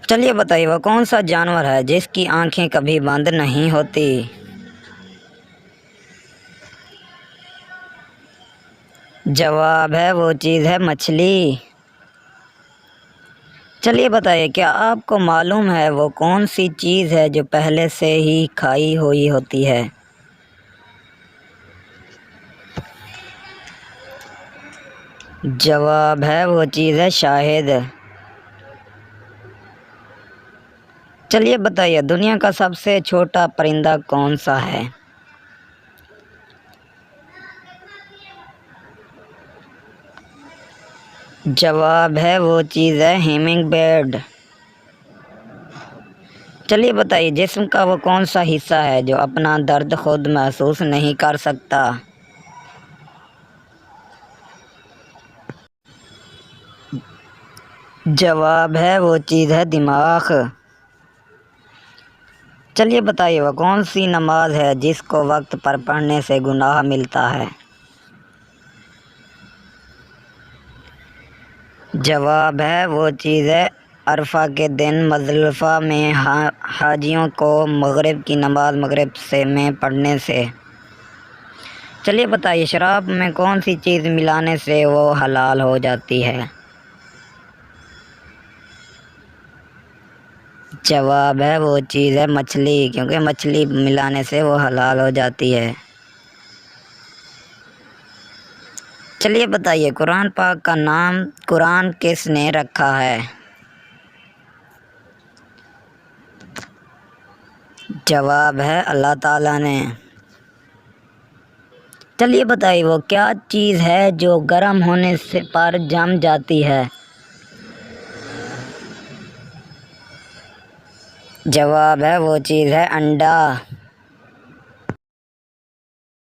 चलिए बताइए वह कौन सा जानवर है जिसकी आंखें कभी बंद नहीं होती। जवाब है वो चीज़ है मछली। चलिए बताइए क्या आपको मालूम है वो कौन सी चीज़ है जो पहले से ही खाई हुई होती है। जवाब है वो चीज़ है शाहिद। चलिए बताइए दुनिया का सबसे छोटा परिंदा कौन सा है। जवाब है वो चीज़ है हिमिंग बर्ड। चलिए बताइए जिस्म का वो कौन सा हिस्सा है जो अपना दर्द खुद महसूस नहीं कर सकता। जवाब है वो चीज़ है दिमाग। चलिए बताइए वह कौन सी नमाज है जिसको वक्त पर पढ़ने से गुनाह मिलता है। जवाब है वो चीज़ है अरफा के दिन मुज़दलिफ़ा में हाजियों को मगरिब की नमाज मगरिब से में पढ़ने से। चलिए बताइए शराब में कौन सी चीज़ मिलाने से वो हलाल हो जाती है। जवाब है वो चीज़ है मछली, क्योंकि मछली मिलाने से वो हलाल हो जाती है। चलिए बताइए कुरान पाक का नाम कुरान किसने रखा है। जवाब है अल्लाह ताला ने। चलिए बताइए वो क्या चीज़ है जो गर्म होने से पर जम जाती है। जवाब है वो चीज़ है अंडा।